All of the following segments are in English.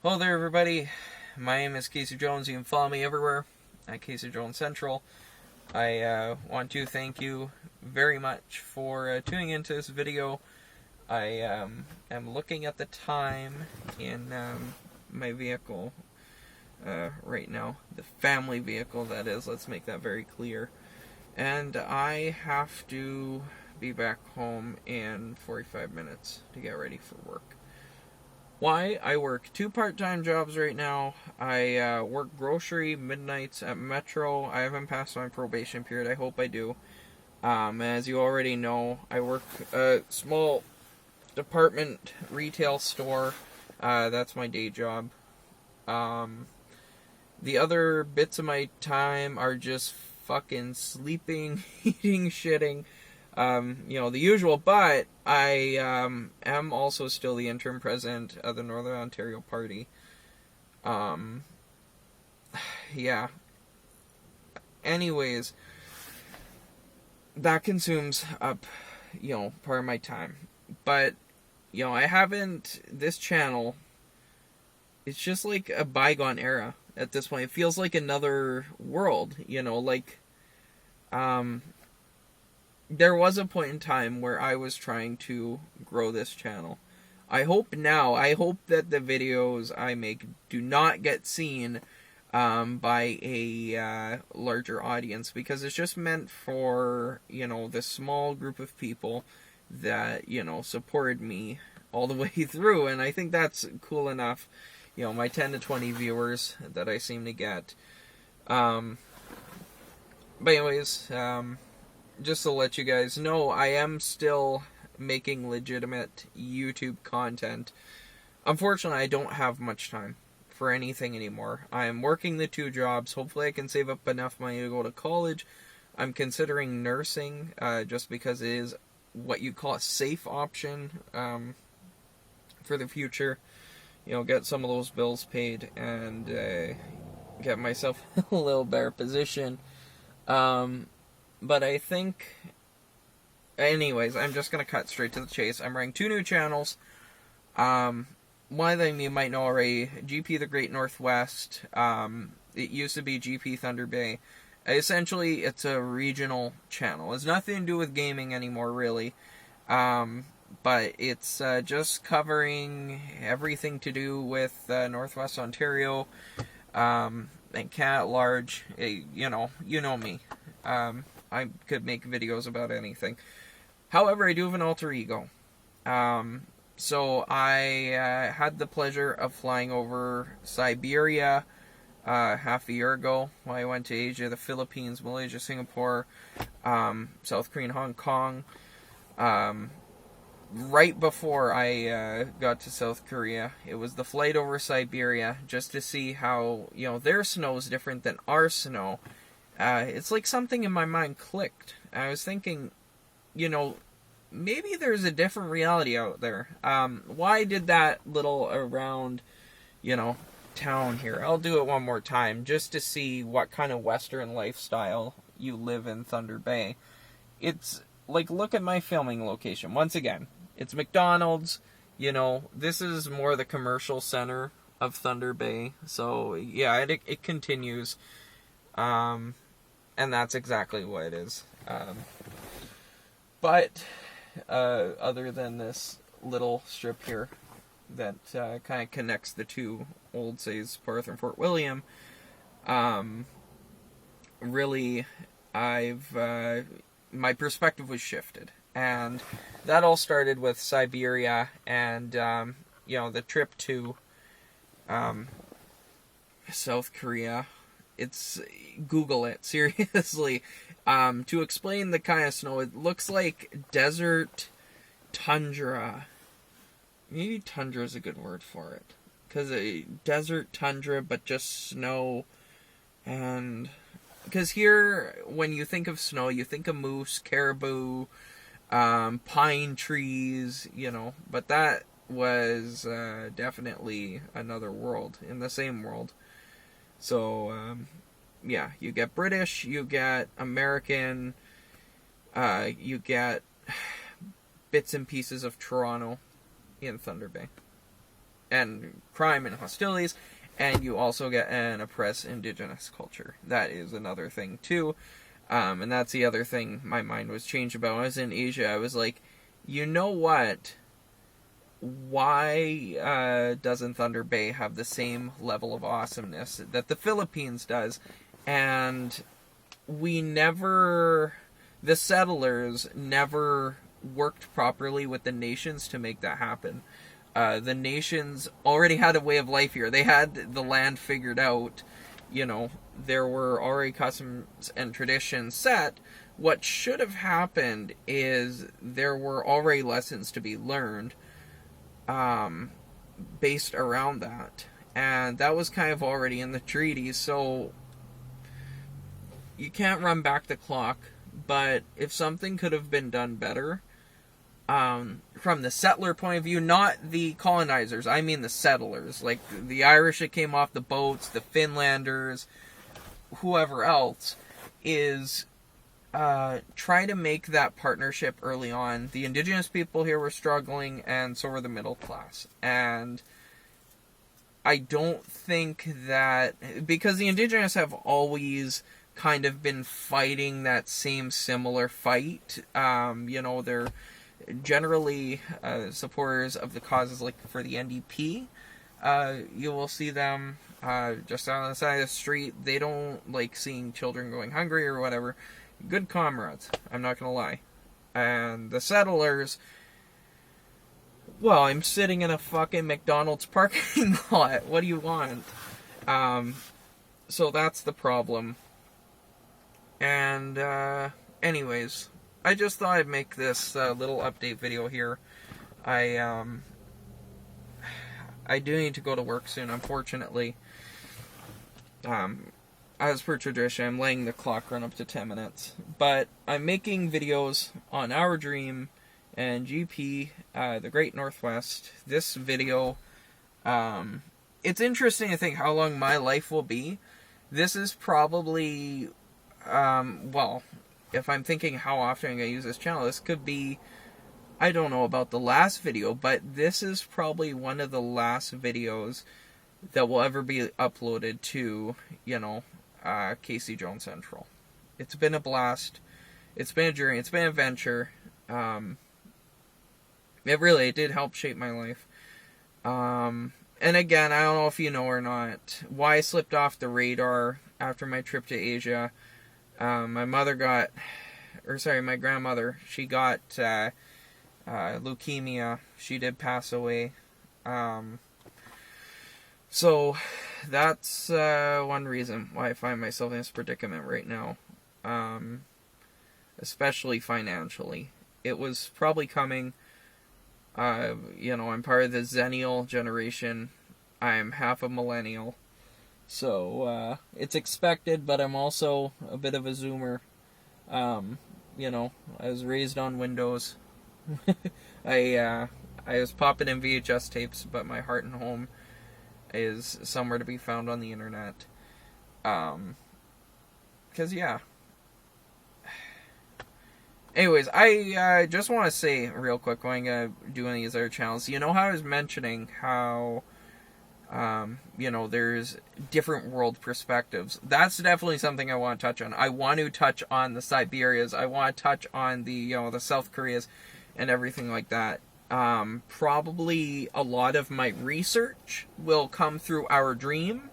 Hello there, everybody. My name is Casey Jones. You can follow me everywhere at Casey Jones Central. I want to thank you very much for tuning into this video. I am looking at the time in my vehicle right now, the family vehicle, that is. Let's make that very clear. And I have to be back home in 45 minutes to get ready for work. Why? I work two part-time jobs right now. I work grocery midnights at Metro. I haven't passed my probation period. I hope I do. As you already know, I work a small department retail store. That's my day job. The other bits of my time are just fucking sleeping, eating, shitting, the usual, but I am also still the interim president of the Northern Ontario Party. Um, yeah. Anyways, that consumes up, part of my time. But, I haven't, this channel, it's just like a bygone era at this point. It feels like another world, there was a point in time where I was trying to grow this channel. I hope that the videos I make do not get seen by a larger audience, because it's just meant for, the small group of people that, supported me all the way through, and I think that's cool enough. My 10 to 20 viewers that I seem to get. But anyways, just to let you guys know, I am still making legitimate YouTube content. Unfortunately, I don't have much time for anything anymore. I am working the two jobs. Hopefully I can save up enough money to go to college. I'm considering nursing, just because it is what you call a safe option for the future. Get some of those bills paid and get myself a little better position. But I think, anyways, I'm just going to cut straight to the chase. I'm running two new channels. One of them you might know already, GP the Great Northwest. It used to be GP Thunder Bay. Essentially, it's a regional channel. It's nothing to do with gaming anymore, really. But it's just covering everything to do with Northwest Ontario and Canada at large. You know me. I could make videos about anything. However, I do have an alter ego. So I had the pleasure of flying over Siberia half a year ago. When I went to Asia, the Philippines, Malaysia, Singapore, South Korea, and Hong Kong. Right before I got to South Korea, it was the flight over Siberia, just to see how, their snow is different than our snow. It's like something in my mind clicked. I was thinking, maybe there's a different reality out there. Why did that little around, town here? I'll do it one more time just to see what kind of Western lifestyle you live in Thunder Bay. It's like, look at my filming location. Once again, it's McDonald's. This is more the commercial center of Thunder Bay. So, yeah, it continues. And that's exactly what it is. But other than this little strip here that kind of connects the two, Old Says, Parth, and Fort William, really, my perspective was shifted. And that all started with Siberia and, the trip to South Korea. Google it, seriously. To explain the kind of snow, it looks like desert tundra. Maybe tundra is a good word for it. Because desert tundra, but just snow. And because here, when you think of snow, you think of moose, caribou, pine trees, but that was definitely another world, in the same world. So, yeah, you get British, you get American, you get bits and pieces of Toronto in Thunder Bay. and crime and hostilities, and you also get an oppressed indigenous culture. That is another thing too. And that's the other thing my mind was changed about. When I was in Asia, I was like, you know what? Why doesn't Thunder Bay have the same level of awesomeness that the Philippines does? And the settlers never worked properly with the nations to make that happen. The nations already had a way of life here. They had the land figured out. You know, there were already customs and traditions set. What should have happened is there were already lessons to be learned based around that. And that was kind of already in the treaty, so you can't run back the clock. But if something could have been done better, from the settler point of view, not the colonizers, I mean the settlers, like the Irish that came off the boats, the Finlanders, whoever else, is try to make that partnership early on. The indigenous people here were struggling, and so were the middle class. And I don't think that, because the indigenous have always kind of been fighting that same similar fight. They're generally supporters of the causes, like for the NDP. You will see them just on the side of the street. They don't like seeing children going hungry or whatever. Good comrades, I'm not gonna lie. And the settlers, well, I'm sitting in a fucking McDonald's parking lot. What do you want? So that's the problem. And anyways, I just thought I'd make this little update video here. I do need to go to work soon, unfortunately. As per tradition, I'm letting the clock run up to 10 minutes. But I'm making videos on Our Dream and GP, the Great Northwest. This video, it's interesting to think how long my life will be. This is probably, if I'm thinking how often I'm going to use this channel, this could be, I don't know about the last video, but this is probably one of the last videos that will ever be uploaded to, Casey Jones Central. It's been a blast. It's been a journey. It's been an adventure. It did help shape my life. And again, I don't know if you know or not, why I slipped off the radar after my trip to Asia. My grandmother, she got leukemia. She did pass away. So that's one reason why I find myself in this predicament right now. Especially financially. It was probably coming. I'm part of the Zennial generation. I'm half a millennial. So, it's expected, but I'm also a bit of a Zoomer. I was raised on Windows. I was popping in VHS tapes, but my heart and home is somewhere to be found on the internet. 'Cause yeah. Anyways, I just want to say real quick, when I'm going to do any of these other channels, how I was mentioning how, there's different world perspectives. That's definitely something I want to touch on. I want to touch on the Siberias. I want to touch on the South Koreas and everything like that. Probably a lot of my research will come through Our Dream.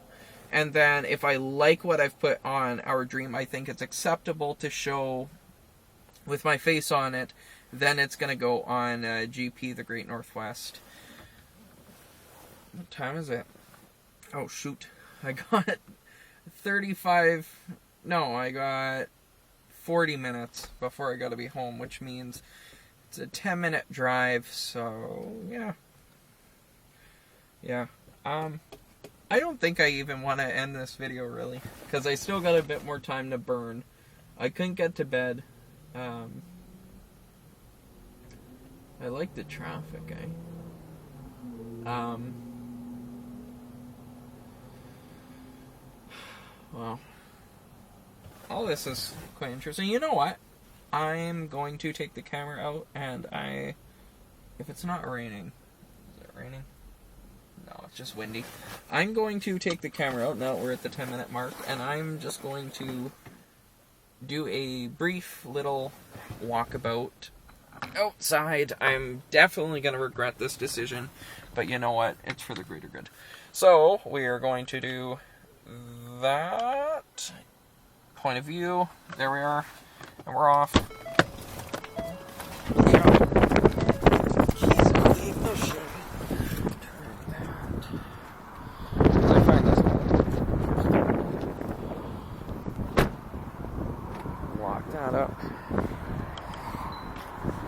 And then if I like what I've put on Our Dream, I think it's acceptable to show with my face on it, then it's going to go on GP, the Great Northwest. What time is it? Oh, shoot. I got 40 minutes before I got to be home, which means it's a 10-minute drive, so, yeah. Yeah. I don't think I even want to end this video, really, because I still got a bit more time to burn. I couldn't get to bed. I like the traffic, well, all this is quite interesting. You know what? I'm going to take the camera out, and if it's not raining, is it raining? No. just windy. I'm going to take the camera out now. We're at the 10-minute mark, and I'm just going to do a brief little walkabout outside. I'm definitely going to regret this decision, but you know what? It's for the greater good. So, we are going to do that. Point of view. There we are. And we're off. Lock that up.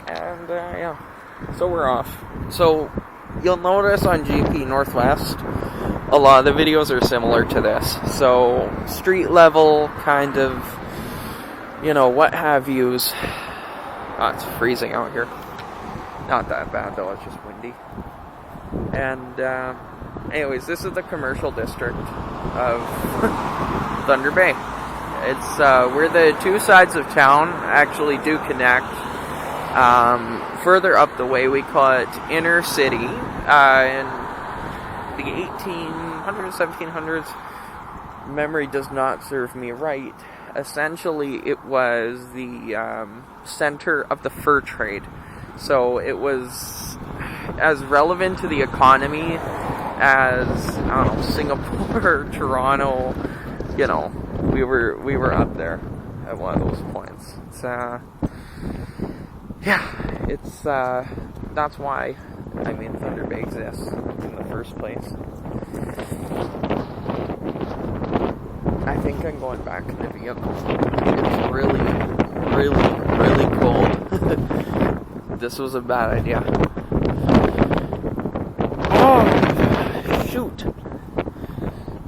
And, yeah. So we're off. So, you'll notice on GP Northwest, a lot of the videos are similar to this. So, street level, kind of, you know, what have yous. Oh, it's freezing out here. Not that bad, though. It's just windy. And, anyways, this is the commercial district of Thunder Bay. It's where the two sides of town actually do connect. Further up the way, we call it Inner City. In the 1800s, 1700s, memory does not serve me right. Essentially, it was the center of the fur trade. So it was as relevant to the economy as, I don't know, Singapore, Toronto. You know, we were up there at one of those points. It's that's why, I mean, Thunder Bay exists in the first place. I think I'm going back in the vehicle. It's really, really, really cold. This was a bad idea. Oh, shoot.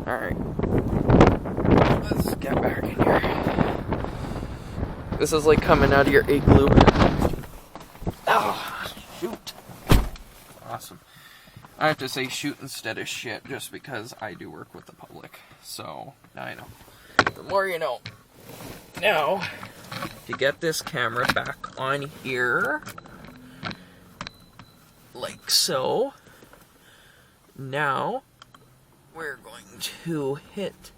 Alright. Let's get back in here. This is like coming out of your igloo. Oh, shoot. Awesome. I have to say shoot instead of shit just because I do work with the public. So, I know. The more you know. Now, to get this camera back on here, like so, now we're going to hit,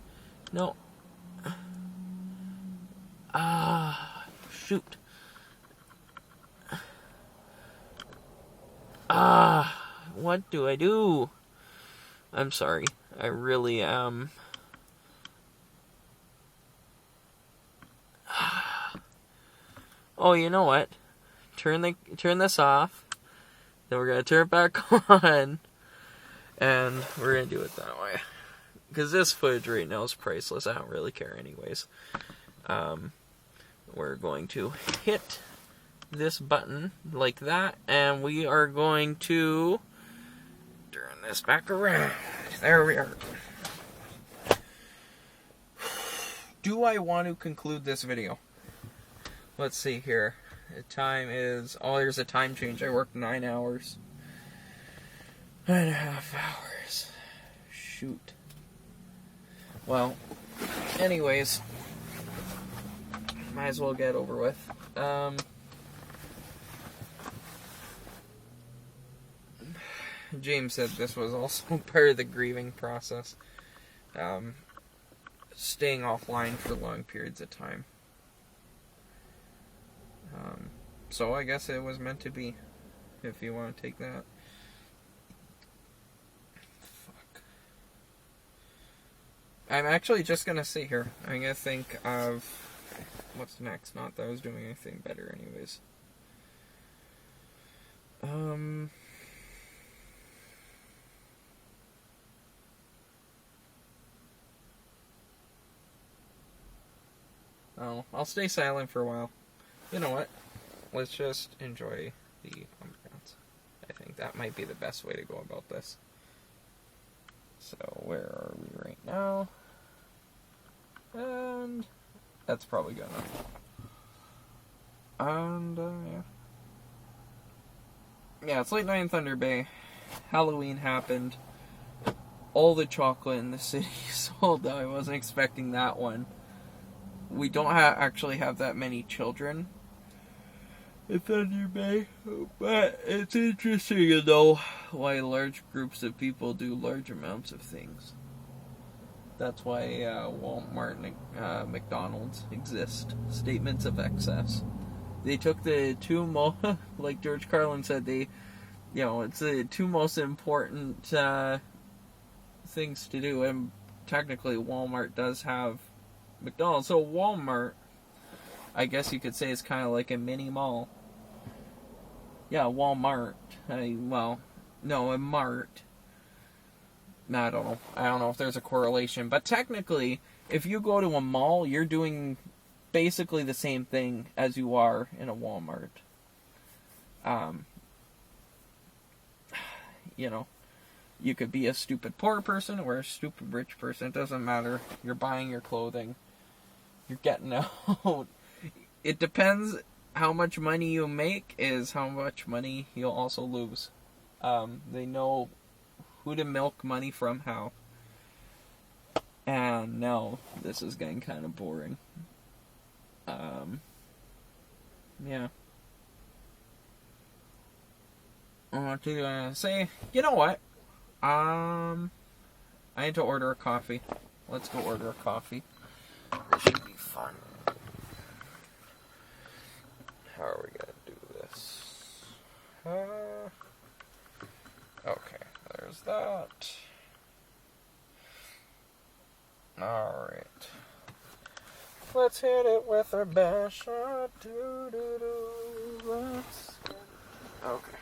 no, shoot. What do I do? I'm sorry. I really am. Oh, you know what? Turn this off. Then we're gonna turn it back on. And we're gonna do it that way. Because this footage right now is priceless. I don't really care anyways. We're going to hit this button like that, and we are going to turn this back around. There we are. Do I want to conclude this video? Let's see here. The time is, oh, there's a time change. I worked 9 hours. 9.5 hours. Shoot. Well, anyways, might as well get over with. James said this was also part of the grieving process. Staying offline for long periods of time. So I guess it was meant to be, if you want to take that. Fuck. I'm actually just gonna sit here. I'm gonna think of what's next. Not that I was doing anything better anyways. Oh, I'll stay silent for a while. You know what? Let's just enjoy the ambiance. I think that might be the best way to go about this. So, where are we right now? And that's probably good enough. And, yeah. Yeah, it's late night in Thunder Bay. Halloween happened. All the chocolate in the city sold out. I wasn't expecting that one. We don't actually have that many children. It's under May, but it's interesting to know why large groups of people do large amounts of things. That's why Walmart and McDonald's exist. Statements of excess. They took the two most, like George Carlin said, it's the two most important things to do, and technically Walmart does have McDonald's. So Walmart, I guess you could say, is kind of like a mini mall. Yeah, Walmart. A mart. I don't know. I don't know if there's a correlation. But technically, if you go to a mall, you're doing basically the same thing as you are in a Walmart. You could be a stupid poor person or a stupid rich person. It doesn't matter. You're buying your clothing. You're getting out. It depends how much money you make is how much money you'll also lose. They know who to milk money from how. And now this is getting kind of boring. Yeah. I want to say, you know what? I need to order a coffee. Let's go order a coffee. This should be fun. How are we gonna do this? Okay, there's that. Alright. Let's hit it with our bash. Okay.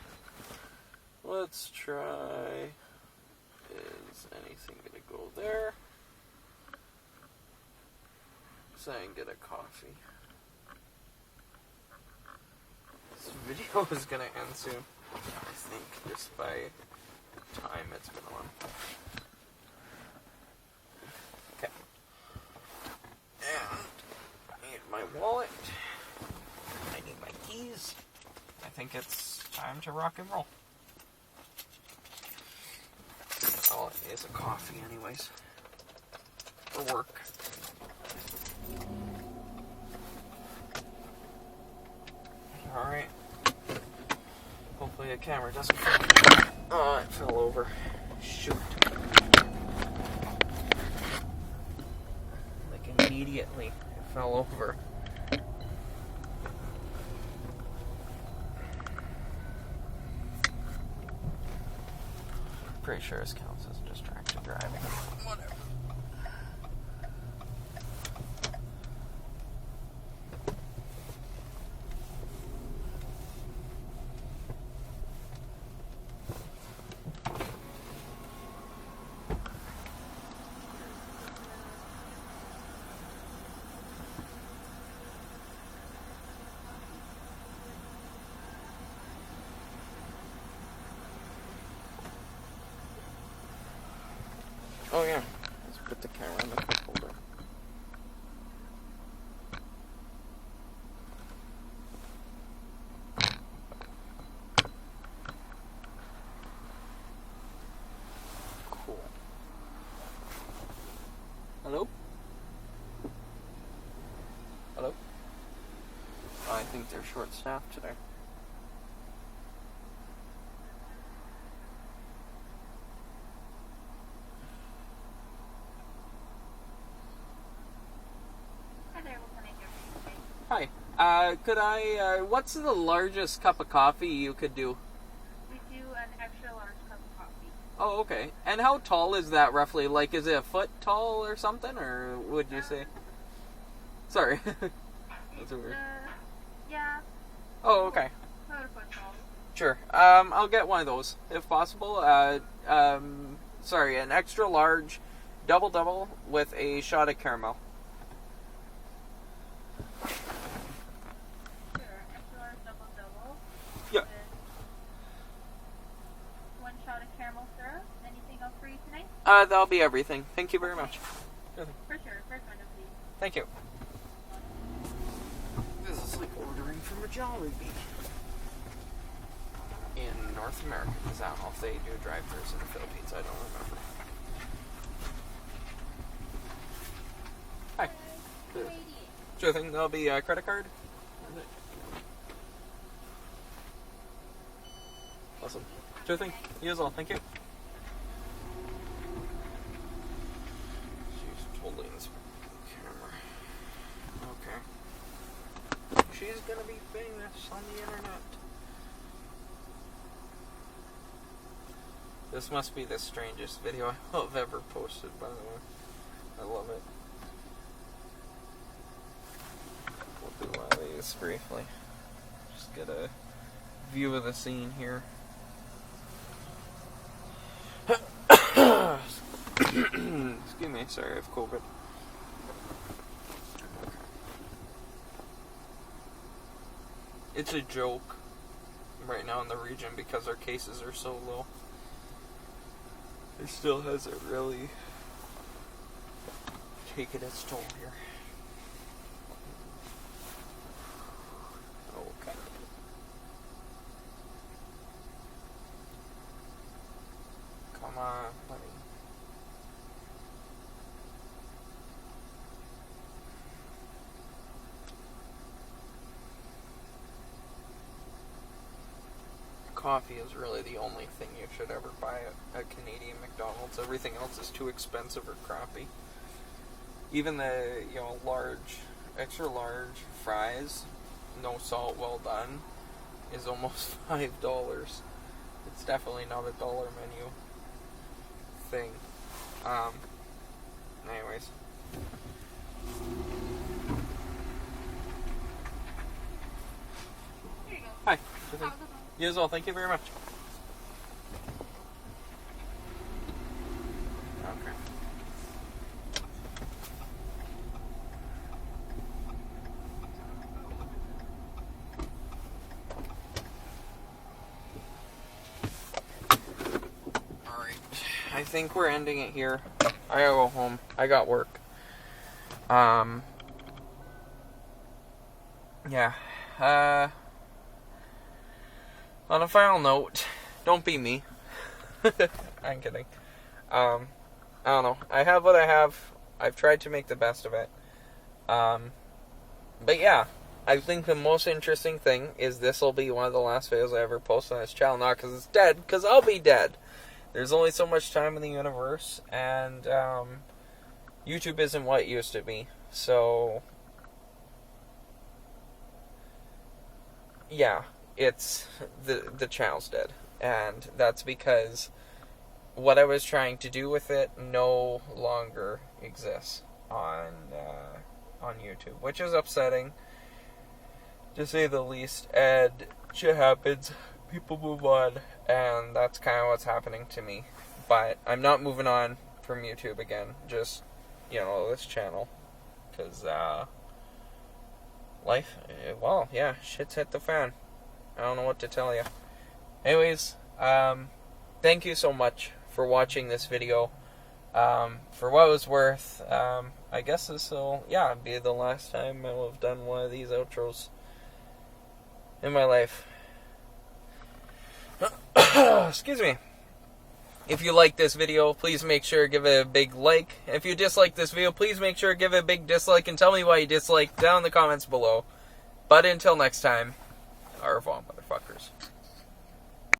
Let's try. Is anything gonna go there? So I can get a coffee. This video is gonna end soon, I think, just by time it's been on. Okay. And I need my wallet. I need my keys. I think it's time to rock and roll. All it is a coffee anyways. For work. Alright. Hopefully the camera doesn't fall. Oh, it fell over. Shoot. Like immediately it fell over. Pretty sure this counts as distracted driving. Whatever. Oh yeah, let's put the camera in the cup holder. Cool. Hello? Hello? Oh, I think they're short-staffed today. Hi. What's the largest cup of coffee you could do? We do an extra large cup of coffee. Oh, okay. And how tall is that roughly? Like, is it a foot tall or something? Or would you say? Sorry. That's weird. Yeah. Oh, okay. About a foot tall. Sure. I'll get one of those, if possible. Sorry, an extra large double with a shot of caramel. Yeah. One shot of caramel syrup. Anything else for you tonight? That'll be everything. Thank you very much. For sure. First one, please. Thank you. This is like ordering from a Jollibee in North America, because I don't know if they do drive-thrus in the Philippines. I don't remember. Hi. Sure thing. That'll be a credit card. Awesome. Sure thing. You as well. Thank you. She's totally in this camera. Okay. She's gonna be famous on the internet. This must be the strangest video I've ever posted, by the way. I love it. We'll do one of these briefly. Just get a view of the scene here. Excuse me, sorry, I have COVID. It's a joke right now in the region because our cases are so low. It still hasn't really taken its toll here. Okay. Come on, buddy. Coffee is really the only thing you should ever buy at Canadian McDonald's. Everything else is too expensive or crappy. Even the, extra large fries, no salt, well done, is almost $5. It's definitely not a dollar menu thing. Anyways. Here you go. Hi. Have a good one. You as well. Thank you very much. Okay. Alright. I think we're ending it here. I gotta go home. I got work. Yeah. On a final note, don't be me. I'm kidding. I don't know. I have what I have. I've tried to make the best of it. But yeah, I think the most interesting thing is this will be one of the last videos I ever post on this channel. Not because it's dead, because I'll be dead. There's only so much time in the universe, and YouTube isn't what it used to be. So, yeah, it's the channel's dead, and that's because what I was trying to do with it no longer exists on YouTube, which is upsetting, to say the least. And shit happens, people move on, and that's kind of what's happening to me. But I'm not moving on from YouTube again, just, this channel, because life, well, yeah, shit's hit the fan. I don't know what to tell you. Anyways, thank you so much for watching this video. For what it was worth, I guess this will, be the last time I will have done one of these outros in my life. Excuse me. If you like this video, please make sure to give it a big like. If you dislike this video, please make sure to give it a big dislike and tell me why you dislike down in the comments below. But until next time, au revoir, motherfuckers.